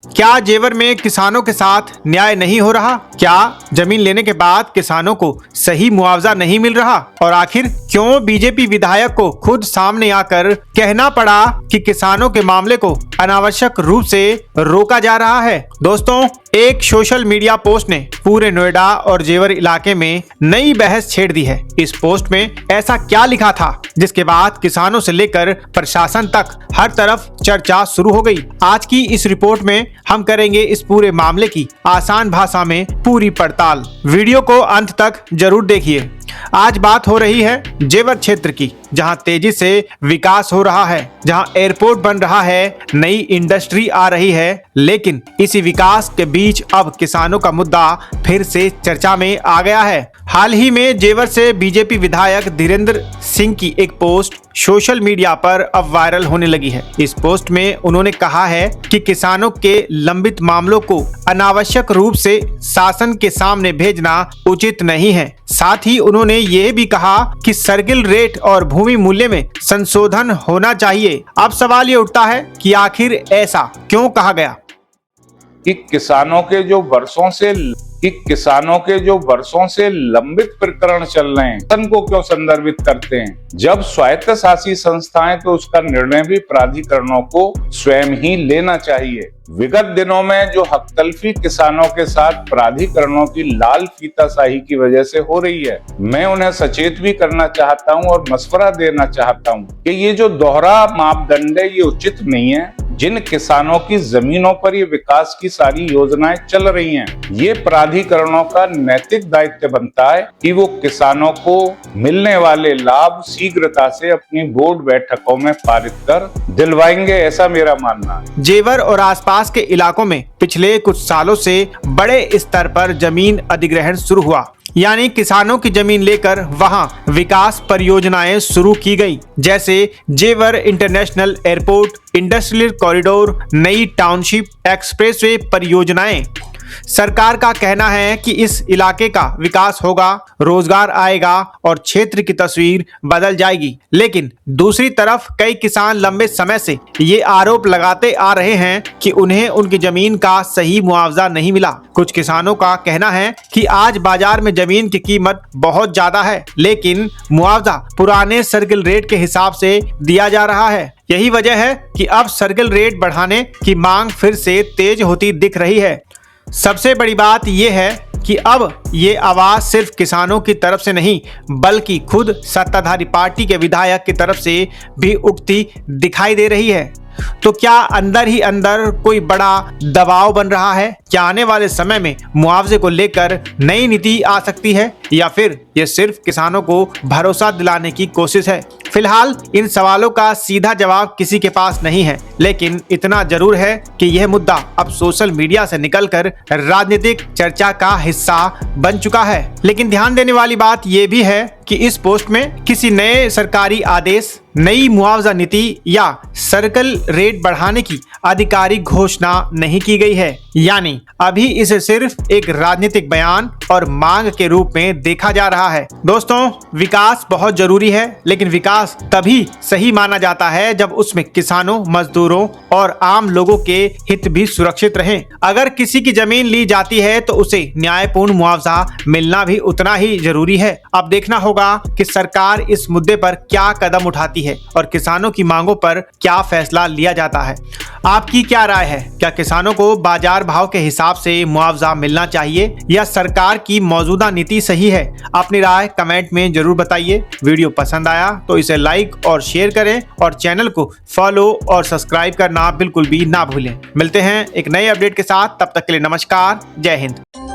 क्या जेवर में किसानों के साथ न्याय नहीं हो रहा? क्या जमीन लेने के बाद किसानों को सही मुआवजा नहीं मिल रहा? और आखिर क्यों बीजेपी विधायक को खुद सामने आकर कहना पड़ा कि किसानों के मामले को अनावश्यक रूप से रोका जा रहा है? दोस्तों, एक सोशल मीडिया पोस्ट ने पूरे नोएडा और जेवर इलाके में नई बहस छेड़ दी है। इस पोस्ट में ऐसा क्या लिखा था जिसके बाद किसानों से लेकर प्रशासन तक हर तरफ चर्चा शुरू हो गई? आज की इस रिपोर्ट में हम करेंगे इस पूरे मामले की आसान भाषा में पूरी पड़ताल। वीडियो को अंत तक जरूर देखिए। आज बात हो रही है जेवर क्षेत्र की, जहां तेजी से विकास हो रहा है, जहां एयरपोर्ट बन रहा है, नई इंडस्ट्री आ रही है, लेकिन इसी विकास के बीच अब किसानों का मुद्दा फिर से चर्चा में आ गया है। हाल ही में जेवर से बीजेपी विधायक धीरेन्द्र सिंह की एक पोस्ट सोशल मीडिया पर अब वायरल होने लगी है। इस पोस्ट में उन्होंने कहा है कि किसानों के लंबित मामलों को अनावश्यक रूप से शासन के सामने भेजना उचित नहीं है। साथ ही उन्होंने ये भी कहा कि सर्किल रेट और भूमि मूल्य में संशोधन होना चाहिए। अब सवाल ये उठता है कि आखिर ऐसा क्यों कहा गया? कि किसानों के जो वर्षों से लंबित प्रकरण चल रहे हैं, संघ को क्यों संदर्भित करते हैं? जब स्वायत्त शासी संस्थाएं, तो उसका निर्णय भी प्राधिकरणों को स्वयं ही लेना चाहिए। विगत दिनों में जो हकतलफी किसानों के साथ प्राधिकरणों की लाल फीताशाही की वजह से हो रही है, मैं उन्हें सचेत भी करना चाहता हूं और मशवरा देना चाहता हूं कि ये जो दोहरा मापदंड है, ये उचित नहीं है। जिन किसानों की जमीनों पर ये विकास की सारी योजनाएं चल रही हैं, ये प्राधिकरणों का नैतिक दायित्व बनता है कि वो किसानों को मिलने वाले लाभ शीघ्रता से अपनी बोर्ड बैठकों में पारित कर दिलवाएंगे, ऐसा मेरा मानना है। जेवर और आसपास के इलाकों में पिछले कुछ सालों से बड़े स्तर पर जमीन अधिग्रहण शुरू हुआ, यानी किसानों की जमीन लेकर वहां विकास परियोजनाएं शुरू की गई, जैसे जेवर इंटरनेशनल एयरपोर्ट, इंडस्ट्रियल कॉरिडोर, नई टाउनशिप, एक्सप्रेसवे परियोजनाएं। सरकार का कहना है कि इस इलाके का विकास होगा, रोजगार आएगा और क्षेत्र की तस्वीर बदल जाएगी। लेकिन दूसरी तरफ कई किसान लंबे समय से ये आरोप लगाते आ रहे हैं कि उन्हें उनकी जमीन का सही मुआवजा नहीं मिला। कुछ किसानों का कहना है कि आज बाजार में जमीन की कीमत बहुत ज्यादा है, लेकिन मुआवजा पुराने सर्किल रेट के हिसाब से दिया जा रहा है। यही वजह है कि अब सर्किल रेट बढ़ाने की मांग फिर से तेज होती दिख रही है। सबसे बड़ी बात यह है कि अब ये आवाज सिर्फ किसानों की तरफ से नहीं, बल्कि खुद सत्ताधारी पार्टी के विधायक की तरफ से भी उठती दिखाई दे रही है। तो क्या अंदर ही अंदर कोई बड़ा दबाव बन रहा है? क्या आने वाले समय में मुआवजे को लेकर नई नीति आ सकती है, या फिर ये सिर्फ किसानों को भरोसा दिलाने की कोशिश है? फिलहाल इन सवालों का सीधा जवाब किसी के पास नहीं है, लेकिन इतना जरूर है कि यह मुद्दा अब सोशल मीडिया से निकलकर राजनीतिक चर्चा का हिस्सा बन चुका है। लेकिन ध्यान देने वाली बात यह भी है कि इस पोस्ट में किसी नए सरकारी आदेश, नई मुआवजा नीति या सर्कल रेट बढ़ाने की आधिकारिक घोषणा नहीं की गई है, यानी अभी इसे सिर्फ एक राजनीतिक बयान और मांग के रूप में देखा जा रहा है। दोस्तों, विकास बहुत जरूरी है, लेकिन विकास तभी सही माना जाता है जब उसमें किसानों, मजदूरों और आम लोगों के हित भी सुरक्षित रहें। अगर किसी की जमीन ली जाती है तो उसे न्यायपूर्ण मुआवजा मिलना भी उतना ही जरूरी है। अब देखना होगा कि सरकार इस मुद्दे पर क्या कदम उठाती है और किसानों की मांगों पर क्या फैसला लिया जाता है। आपकी क्या राय है? क्या किसानों को बाजार भाव के हिसाब से मुआवजा मिलना चाहिए या सरकार की मौजूदा नीति सही है? अपनी राय कमेंट में जरूर बताइए। वीडियो पसंद आया तो इसे लाइक और शेयर करें और चैनल को फॉलो और सब्सक्राइब करना बिल्कुल भी ना भूलें। मिलते हैं एक नए अपडेट के साथ, तब तक के लिए नमस्कार, जय हिंद।